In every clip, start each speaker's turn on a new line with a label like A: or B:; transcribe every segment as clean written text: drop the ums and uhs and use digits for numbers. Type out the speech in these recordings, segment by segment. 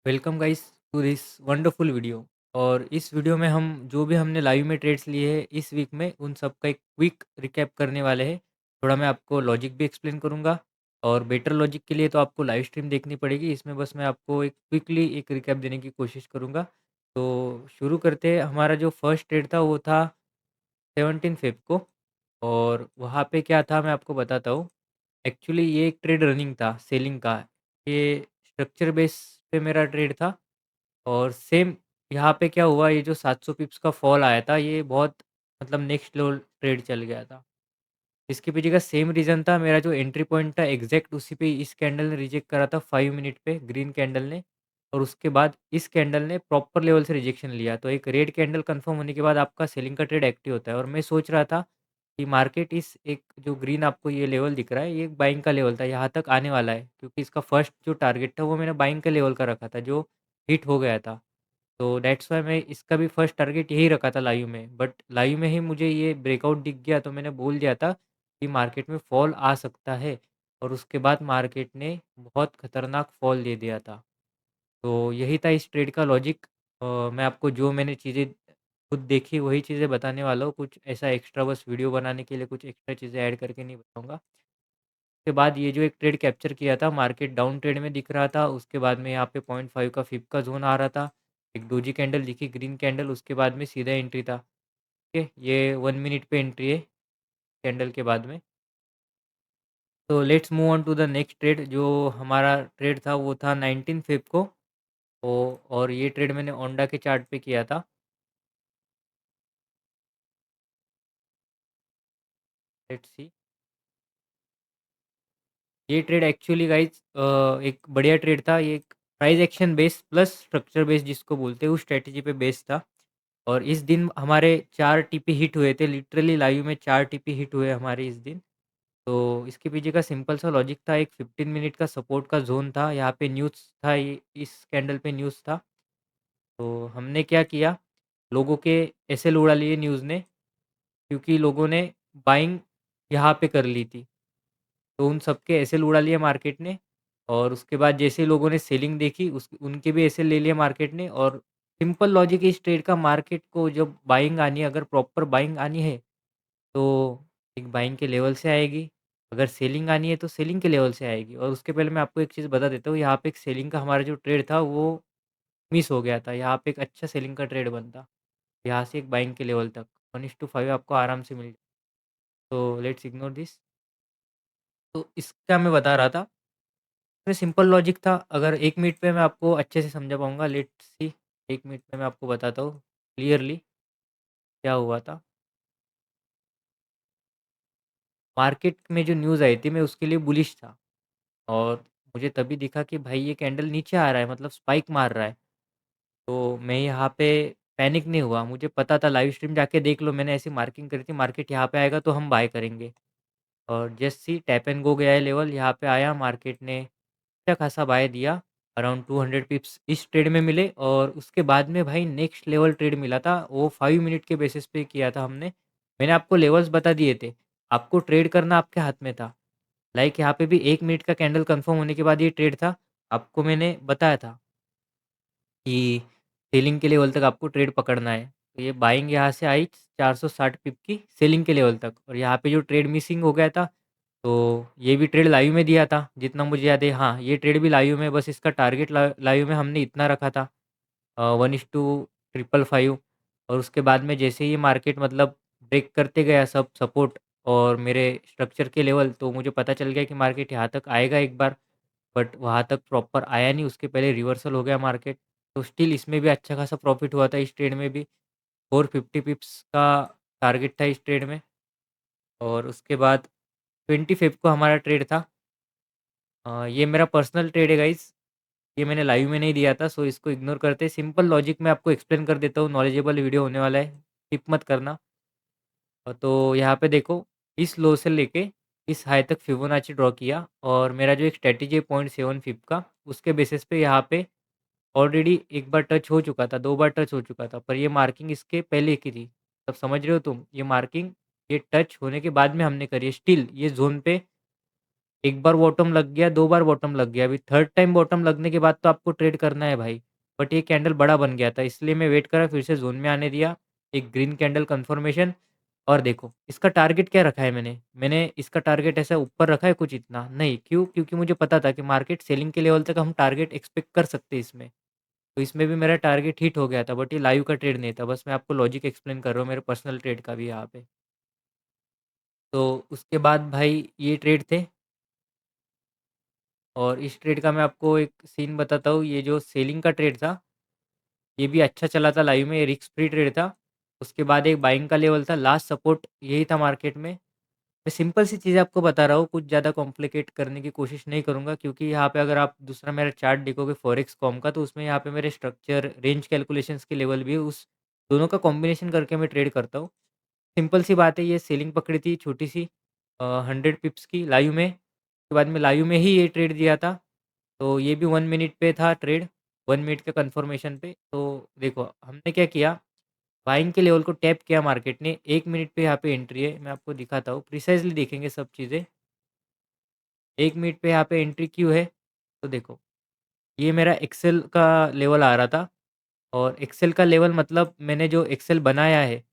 A: Welcome guys to this wonderful video. और इस video में हम जो भी हमने लाइव में ट्रेड्स लिए हैं इस वीक में उन सब का एक क्विक रिकैप करने वाले हैं। थोड़ा मैं आपको लॉजिक भी एक्सप्लेन करूंगा। और बेटर लॉजिक के लिए तो आपको लाइव स्ट्रीम देखनी पड़ेगी। इसमें बस मैं आपको एक क्विकली एक रिकैप देने की कोशिश करूंगा। तो शुरू करते हैं। हमारा जो फर्स्ट ट्रेड था वो था 17 फेब को। और वहाँ पे क्या था मैं आपको बताता हूँ। एक्चुअली ये एक ट्रेड रनिंग था सेलिंग का। ये स्ट्रक्चर बेस पे मेरा ट्रेड था। और सेम यहाँ पे क्या हुआ, ये जो 700 पिप्स का फॉल आया था ये बहुत मतलब नेक्स्ट लेवल ट्रेड चल गया था। इसके पीछे का सेम रीज़न था, मेरा जो एंट्री पॉइंट था एग्जैक्ट उसी पे इस कैंडल ने रिजेक्ट करा था 5 मिनट पे, ग्रीन कैंडल ने। और उसके बाद इस कैंडल ने प्रॉपर लेवल से रिजेक्शन लिया। तो एक रेड कैंडल कंफर्म होने के बाद आपका सेलिंग का ट्रेड एक्टिव होता है। और मैं सोच रहा था कि मार्केट इस एक जो ग्रीन आपको ये लेवल दिख रहा है ये एक बाइंग का लेवल था, यहाँ तक आने वाला है। क्योंकि इसका फर्स्ट जो टारगेट था वो मैंने बाइंग के लेवल का रखा था जो हिट हो गया था। तो दैट्स वाई मैं इसका भी फर्स्ट टारगेट यही रखा था लाइव में। बट लाइव में ही मुझे ये ब्रेकआउट दिख गया तो मैंने बोल दिया था कि मार्केट में फॉल आ सकता है। और उसके बाद मार्केट ने बहुत खतरनाक फॉल दे दिया था। तो यही था इस ट्रेड का लॉजिक। मैं आपको जो मैंने चीज़ें खुद देखी वही चीज़ें बताने वाला हूँ। कुछ ऐसा एक्स्ट्रा बस वीडियो बनाने के लिए कुछ एक्स्ट्रा चीज़ें ऐड करके नहीं बताऊँगा। उसके बाद ये जो एक ट्रेड कैप्चर किया था, मार्केट डाउन ट्रेड में दिख रहा था। उसके बाद में यहाँ पे 0.5 का फिब का ज़ोन आ रहा था। एक डोजी कैंडल दिखी, ग्रीन कैंडल, उसके बाद में सीधा एंट्री था। ठीक है, ये 1 मिनट पे एंट्री है कैंडल के बाद में। तो let's move on to the next trade. जो हमारा ट्रेड था वो था 19 फेब को। और ये ट्रेड मैंने ओंडा के चार्ट पे किया था। Let's see. ये ट्रेड एक्चुअली गाइज एक बढ़िया ट्रेड था। ये एक price action base plus structure base जिसको बोलते हैं उस स्ट्रेटजी पे बेस्ड था। और इस दिन हमारे 4 टीपी हिट हुए थे, लिटरली लाइव में 4 टीपी हिट हुए हमारे इस दिन। तो इसके पीछे का सिंपल सा लॉजिक था, एक 15 मिनट का सपोर्ट का ज़ोन था, यहाँ पे न्यूज़ था, ये इस कैंडल पे न्यूज़ था। तो हमने क्या किया, लोगों के एसएल उड़ा लिए न्यूज़ ने, क्योंकि लोगों ने बाइंग यहाँ पे कर ली थी। तो उन सबके एसएल उड़ा लिया मार्केट ने। और उसके बाद जैसे ही लोगों ने सेलिंग देखी उस उनके भी एसएल ले लिया मार्केट ने। और सिंपल लॉजिक है इस ट्रेड का, मार्केट को जब बाइंग आनी है, अगर प्रॉपर बाइंग आनी है तो एक बाइंग के लेवल से आएगी। अगर सेलिंग आनी है तो सेलिंग के लेवल से आएगी। और उसके पहले मैं आपको एक चीज़ बता देता हूँ, यहाँ पे एक सेलिंग का हमारा जो ट्रेड था वो मिस हो गया था। यहाँ पे एक अच्छा सेलिंग का ट्रेड बनता, यहाँ से एक बाइंग के लेवल तक 1:5 आपको आराम से मिल जाए। तो लेट्स इग्नोर दिस। तो इसका मैं बता रहा था, इसमें सिंपल लॉजिक था। अगर 1 मिनट पे मैं आपको अच्छे से समझा पाऊँगा, लेट्स सी। 1 मिनट में मैं आपको बताता हूँ क्लियरली क्या हुआ था। मार्केट में जो न्यूज़ आई थी मैं उसके लिए बुलिश था। और मुझे तभी दिखा कि भाई ये कैंडल नीचे आ रहा है, मतलब स्पाइक मार रहा है। तो मैं यहाँ पे पैनिक नहीं हुआ, मुझे पता था, लाइव स्ट्रीम जाके देख लो, मैंने ऐसी मार्किंग करी थी मार्केट यहाँ पे आएगा तो हम बाय करेंगे। और just see tap and go गया है लेवल, यहाँ पे आया, मार्केट ने अच्छा खासा बाय दिया। अराउंड 200 पिप्स इस ट्रेड में मिले। और उसके बाद में भाई नेक्स्ट लेवल ट्रेड मिला था, वो 5 मिनट के बेसिस पे किया था हमने। मैंने आपको लेवल्स बता दिए थे, आपको ट्रेड करना आपके हाथ में था। लाइक यहाँ पे भी 1 मिनट का कैंडल कंफर्म होने के बाद ये ट्रेड था। आपको मैंने बताया था कि सेलिंग के लेवल तक आपको ट्रेड पकड़ना है। तो ये बाइंग यहाँ से आई 460 पिप की सेलिंग के लेवल तक। और यहाँ पे जो ट्रेड मिसिंग हो गया था, तो ये भी ट्रेड लाइव में दिया था जितना मुझे याद है। हाँ, ये ट्रेड भी लाइव में, बस इसका टारगेट लाइव में हमने इतना रखा था 1:555। और उसके बाद में जैसे ही ये मार्केट मतलब ब्रेक करते गया सब सपोर्ट और मेरे स्ट्रक्चर के लेवल, तो मुझे पता चल गया कि मार्केट यहाँ तक आएगा एक बार। बट वहाँ तक प्रॉपर आया नहीं, उसके पहले रिवर्सल हो गया मार्केट। तो स्टिल इसमें भी अच्छा खासा प्रॉफिट हुआ था इस ट्रेड में भी। 450 पिप्स का टारगेट था इस ट्रेड में। और उसके बाद 25 को हमारा ट्रेड था। ये मेरा पर्सनल ट्रेड है गाइस, ये मैंने लाइव में नहीं दिया था, सो इसको इग्नोर करते। सिंपल लॉजिक मैं आपको एक्सप्लेन कर देता हूँ, नॉलेजेबल वीडियो होने वाला है, स्किप मत करना। तो यहाँ पे देखो, इस लो से लेके इस हाई तक फिबोनाची ड्रॉ किया। और मेरा जो एक स्ट्रेटेजी है 0.7 फिब का, उसके बेसिस पे यहाँ पे ऑलरेडी एक बार टच हो चुका था, 2 बार टच हो चुका था, पर ये मार्किंग इसके पहले की थी। तब समझ रहे हो तुम, ये मार्किंग ये टच होने के बाद में हमने करी है। स्टिल ये ज़ोन पे एक बार बॉटम लग गया, 2 बार बॉटम लग गया, अभी थर्ड टाइम बॉटम लगने के बाद तो आपको ट्रेड करना है भाई। बट ये कैंडल बड़ा बन गया था, इसलिए मैं वेट करा, फिर से ज़ोन में आने दिया, एक ग्रीन कैंडल कन्फर्मेशन। और देखो, इसका टारगेट क्या रखा है मैंने? मैंने इसका टारगेट ऐसा ऊपर रखा है कुछ इतना? नहीं, क्यों? क्योंकि मुझे पता था कि मार्केट सेलिंग के लेवल तक हम टारगेट एक्सपेक्ट कर सकते हैं इसमें। तो इसमें भी मेरा टारगेट हिट हो गया था, बट ये लाइव का ट्रेड नहीं था, बस मैं आपको लॉजिक एक्सप्लेन कर रहा हूँ, मेरे पर्सनल ट्रेड का भी यहाँ पे। तो उसके बाद भाई ये ट्रेड थे, और इस ट्रेड का मैं आपको एक सीन बताता हूँ। ये जो सेलिंग का ट्रेड था, ये भी अच्छा चला था लाइव में, ये रिस्क फ्री ट्रेड था। उसके बाद एक बाइंग का लेवल था, लास्ट सपोर्ट यही था मार्केट में। मैं सिंपल सी चीज़ें आपको बता रहा हूँ, कुछ ज़्यादा कॉम्प्लिकेट करने की कोशिश नहीं करूँगा, क्योंकि यहाँ पे अगर आप दूसरा मेरा चार्ट देखोगे फॉरेक्स कॉम का, तो उसमें यहाँ पे मेरे स्ट्रक्चर, रेंज कैलकुलेशंस के लेवल भी है, उस दोनों का कॉम्बिनेशन करके मैं ट्रेड करता हूँ। सिंपल सी बात है, ये सेलिंग पकड़ी थी छोटी सी 100 पिप्स की लाइव में। उसके बाद में लाइव में ही ये ट्रेड दिया था। तो ये भी 1 मिनट पे था ट्रेड, 1 मिनट के कन्फर्मेशन पे। तो देखो हमने क्या किया, बाइंग के लेवल को टैप किया मार्केट ने, 1 मिनट पे यहाँ पे एंट्री है, मैं आपको दिखाता हूँ, प्रिसाइज़ली देखेंगे सब चीज़ें। 1 मिनट पे यहाँ पे एंट्री क्यों है? तो देखो, ये मेरा एक्सेल का लेवल आ रहा था, और एक्सेल का लेवल मतलब मैंने जो एक्सेल बनाया है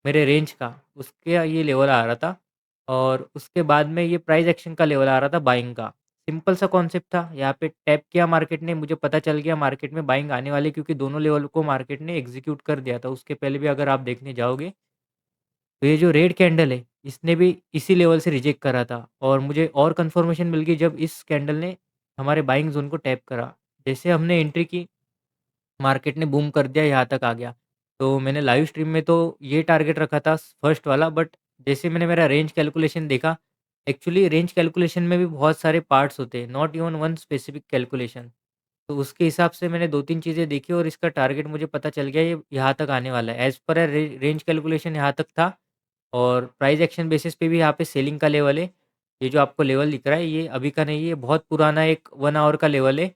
A: मेरे रेंज का, उसके ये लेवल आ रहा था। और उसके बाद में ये प्राइस एक्शन का लेवल आ रहा था बाइंग का। सिंपल सा कॉन्सेप्ट था, यहाँ पे टैप किया मार्केट ने, मुझे पता चल गया मार्केट में बाइंग आने वाली, क्योंकि दोनों लेवल को मार्केट ने एग्जीक्यूट कर दिया था। उसके पहले भी अगर आप देखने जाओगे, तो ये जो रेड कैंडल है, इसने भी इसी लेवल से रिजेक्ट करा था, और मुझे और कंफर्मेशन मिल गई जब इस कैंडल ने हमारे बाइंग जोन को टैप करा। जैसे हमने एंट्री की, मार्केट ने बूम कर दिया, यहाँ तक आ गया। तो मैंने लाइव स्ट्रीम में तो ये टारगेट रखा था फर्स्ट वाला, बट जैसे मैंने मेरा रेंज कैलकुलेशन देखा, एक्चुअली रेंज कैलकुलेशन में भी बहुत सारे पार्ट्स होते हैं, not even one specific calculation. तो उसके हिसाब से मैंने 2-3 चीज़ें देखी, और इसका टारगेट मुझे पता चल गया, ये यहाँ तक आने वाला है। एज़ पर रेंज कैलकुलेशन यहाँ तक था, और प्राइस एक्शन बेसिस पे भी यहाँ पे सेलिंग का लेवल है। ये जो आपको लेवल दिख रहा है, ये अभी का नहीं है, ये बहुत पुराना एक 1 आवर का लेवल है।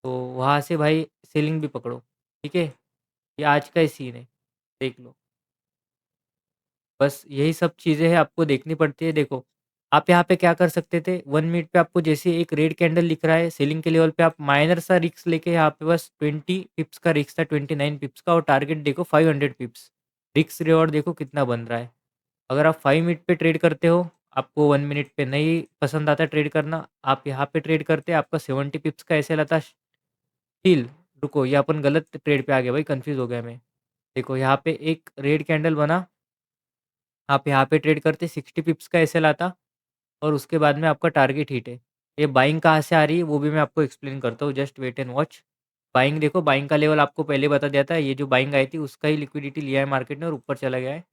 A: तो वहाँ से भाई सेलिंग भी पकड़ो, ठीक है? ये आज का ही सीन है, देख लो। बस यही सब चीज़ें हैं, आपको देखनी पड़ती है। देखो, आप यहाँ पे क्या कर सकते थे, 1 मिनट पे आपको जैसे एक रेड कैंडल दिख रहा है सेलिंग के लेवल पे, आप माइनर सा रिस्क लेके यहाँ पे बस 20 पिप्स का रिस्क था, 29 पिप्स का, और टारगेट देखो 500 पिप्स। रिस्क रिवॉर्ड देखो कितना बन रहा है। अगर आप 5 मिनट पे ट्रेड करते हो, आपको 1 मिनट पे नहीं पसंद आता ट्रेड करना, आप यहाँ पे ट्रेड करते, आपका 70 पिप्स का ऐसे आता स्टिल। रुको, ये अपन गलत ट्रेड पे आ गए भाई, कन्फ्यूज़ हो गया मैं। देखो यहाँ पे एक रेड कैंडल बना, आप यहाँ पे ट्रेड करते, 60 पिप्स का एसएल आता, और उसके बाद में आपका टारगेट हिट है। ये बाइंग कहाँ से आ रही है, वो भी मैं आपको एक्सप्लेन करता हूँ, just wait and watch. Buying देखो, बाइंग का लेवल आपको पहले बता दिया था, ये जो बाइंग आई थी उसका ही लिक्विडिटी लिया है मार्केट ने, और ऊपर चला गया है।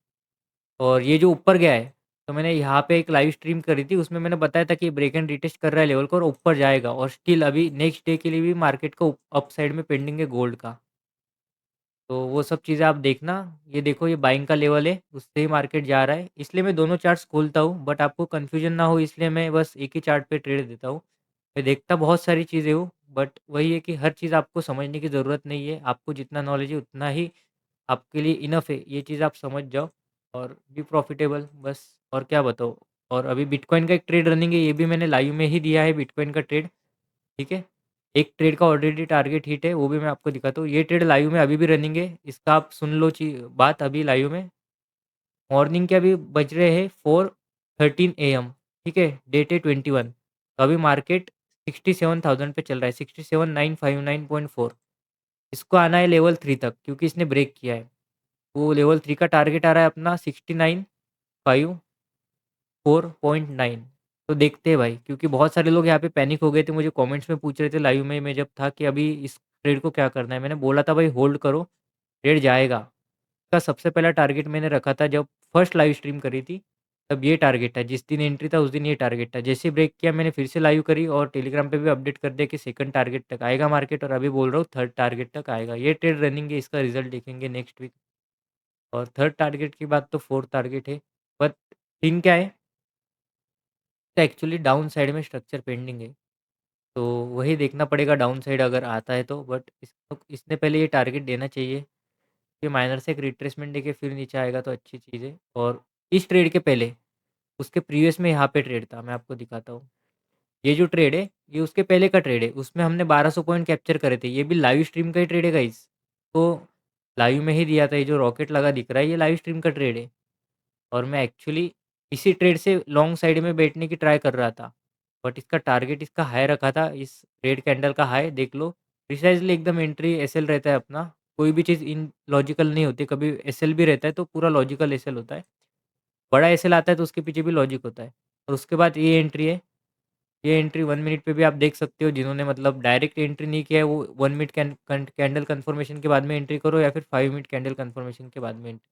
A: और ये जो ऊपर गया है, तो मैंने यहाँ पे एक लाइव स्ट्रीम करी थी, उसमें मैंने बताया था कि ब्रेक एंड रिटेस्ट कर रहा है लेवल को, और ऊपर जाएगा, और स्टिल अभी नेक्स्ट डे के लिए भी मार्केट को अप साइड में पेंडिंग है गोल्ड का। तो वो सब चीज़ें आप देखना। ये देखो, ये बाइंग का लेवल है, उससे ही मार्केट जा रहा है, इसलिए मैं दोनों चार्ट्स खोलता हूँ, बट आपको कन्फ्यूजन ना हो इसलिए मैं बस एक ही चार्ट पे ट्रेड देता हूँ। मैं देखता बहुत सारी चीज़ें हूँ, बट वही है कि हर चीज़ आपको समझने की ज़रूरत नहीं है, आपको जितना नॉलेज है उतना ही आपके लिए इनफ है, ये चीज़ आप समझ जाओ और बी प्रॉफिटेबल, बस। और क्या बताऊँ। और अभी बिटकॉइन का एक ट्रेड रनिंग है, ये भी मैंने लाइव में ही दिया है बिटकॉइन का ट्रेड, ठीक है? एक ट्रेड का ऑलरेडी टारगेट हिट है, वो भी मैं आपको दिखाता हूँ। ये ट्रेड लाइव में अभी भी रनिंग है, इसका आप सुन लो बात अभी लाइव में। मॉर्निंग के अभी बज रहे हैं 4:13 एएम, ठीक है? डेट है 21। तो अभी मार्केट 67,000 पे चल रहा है, 67,959.4। इसको आना है लेवल 3 तक, क्योंकि इसने ब्रेक किया है। वो लेवल 3 का टारगेट आ रहा है अपना 69,504.9। तो देखते हैं भाई, क्योंकि बहुत सारे लोग यहाँ पे पैनिक हो गए थे, मुझे कमेंट्स में पूछ रहे थे लाइव में मैं जब था, कि अभी इस ट्रेड को क्या करना है। मैंने बोला था भाई होल्ड करो, ट्रेड जाएगा। इसका सबसे पहला टारगेट मैंने रखा था जब फर्स्ट लाइव स्ट्रीम करी थी, तब ये टारगेट था, जिस दिन एंट्री था उस दिन ये टारगेट था। जैसे ही ब्रेक किया मैंने फिर से लाइव करी, और टेलीग्राम पे भी अपडेट कर दिया कि सेकंड टारगेट तक आएगा मार्केट, और अभी बोल रहा हूँ थर्ड टारगेट तक आएगा। ये ट्रेड रनिंग है, इसका रिजल्ट देखेंगे नेक्स्ट वीक। और थर्ड टारगेट के बाद तो फोर्थ टारगेट है। बट थिंग क्या है, एक्चुअली डाउन साइड में स्ट्रक्चर पेंडिंग है, तो वही देखना पड़ेगा डाउन साइड अगर आता है तो। बट इसने पहले ये टारगेट देना चाहिए कि माइनर से एक रिट्रेसमेंट देके फिर नीचे आएगा तो अच्छी चीज़ है। और इस ट्रेड के पहले उसके प्रीवियस में यहाँ पे ट्रेड था, मैं आपको दिखाता हूँ। ये जो ट्रेड है, ये उसके पहले का ट्रेड है, उसमें हमने 1200 पॉइंट कैप्चर करे थे। ये भी लाइव स्ट्रीम का ही ट्रेड है गाइस। तो लाइव में ही दिया था, ये जो रॉकेट लगा दिख रहा है ये लाइव स्ट्रीम का ट्रेड है। और मैं एक्चुअली इसी ट्रेड से लॉन्ग साइड में बैठने की ट्राई कर रहा था, बट इसका टारगेट इसका हाई रखा था, इस रेड कैंडल का हाई देख लो। प्रिसाइजली एकदम एंट्री एसएल रहता है अपना। कोई भी चीज़ इन लॉजिकल नहीं होती, कभी एसएल भी रहता है तो पूरा लॉजिकल एसएल होता है। बड़ा एसएल आता है तो उसके पीछे भी लॉजिक होता है। और उसके बाद ये एंट्री है, ये एंट्री 1 मिनट पे भी आप देख सकते हो। जिन्होंने मतलब डायरेक्ट एंट्री नहीं किया है वो 1 मिनट कैंडल कंफर्मेशन के बाद में एंट्री करो, या फिर 5 मिनट कैंडल कंफर्मेशन के बाद में एंट्री।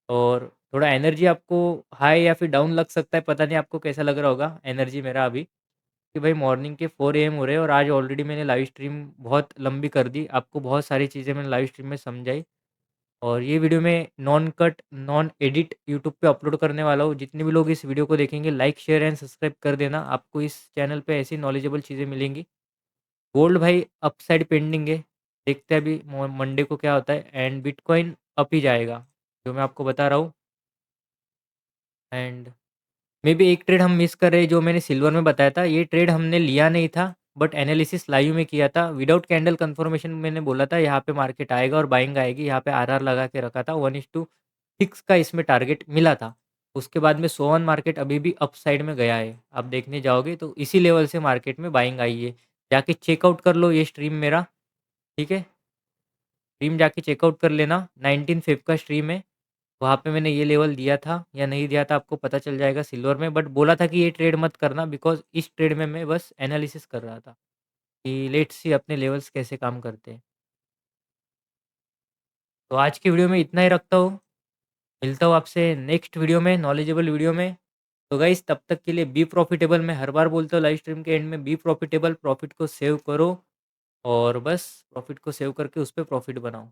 A: और थोड़ा एनर्जी आपको हाई या फिर डाउन लग सकता है, पता नहीं आपको कैसा लग रहा होगा एनर्जी मेरा अभी, कि भाई मॉर्निंग के 4 एएम हो रहे हैं और आज ऑलरेडी मैंने लाइव स्ट्रीम बहुत लंबी कर दी। आपको बहुत सारी चीज़ें मैंने लाइव स्ट्रीम में समझाई। और ये वीडियो मैं non cut, non edit YouTube पे अपलोड करने वाला हूँ। जितने भी लोग इस वीडियो को देखेंगे लाइक, शेयर एंड सब्सक्राइब कर देना। आपको इस चैनल पे ऐसी नॉलेजेबल चीज़ें मिलेंगी। गोल्ड भाई अपसाइड पेंडिंग है, देखते हैं अभी मंडे को क्या होता है। एंड बिटकॉइन अप ही जाएगा, जो मैं आपको बता रहा हूँ। एंड मे बी एक ट्रेड हम मिस कर रहे हैं, जो मैंने सिल्वर में बताया था। ये ट्रेड हमने लिया नहीं था, बट एनालिसिस लाइव में किया था विदाउट कैंडल कंफर्मेशन। मैंने बोला था यहाँ पे मार्केट आएगा और बाइंग आएगी, यहाँ पे आरआर लगा के रखा था। 1:6 का इसमें टारगेट मिला था। उसके बाद में सोवन मार्केट अभी भी अप साइड में गया है। आप देखने जाओगे तो इसी लेवल से मार्केट में बाइंग आई है। जाके चेकआउट कर लो ये स्ट्रीम मेरा, ठीक है। स्ट्रीम जाके चेकआउट कर लेना, 19 फेब का स्ट्रीम है। वहाँ पे मैंने ये लेवल दिया था या नहीं दिया था आपको पता चल जाएगा सिल्वर में। बट बोला था कि ये ट्रेड मत करना, बिकॉज़ इस ट्रेड में मैं बस एनालिसिस कर रहा था कि लेट्स सी अपने लेवल्स कैसे काम करते हैं। तो आज की वीडियो में इतना ही रखता हूँ। मिलता हूँ आपसे नेक्स्ट वीडियो में, नॉलेजेबल वीडियो में। तो गाइस तब तक के लिए बी प्रॉफिटेबल। मैं हर बार बोलता हूँ लाइव स्ट्रीम के एंड में, बी प्रॉफिटेबल, प्रॉफिट को सेव करो और बस प्रॉफिट को सेव करके उस पे प्रॉफिट बनाओ।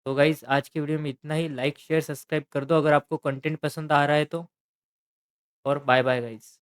A: तो गाइस आज की वीडियो में इतना ही। लाइक, शेयर, सब्सक्राइब कर दो अगर आपको कंटेंट पसंद आ रहा है तो। और बाय बाय गाइस।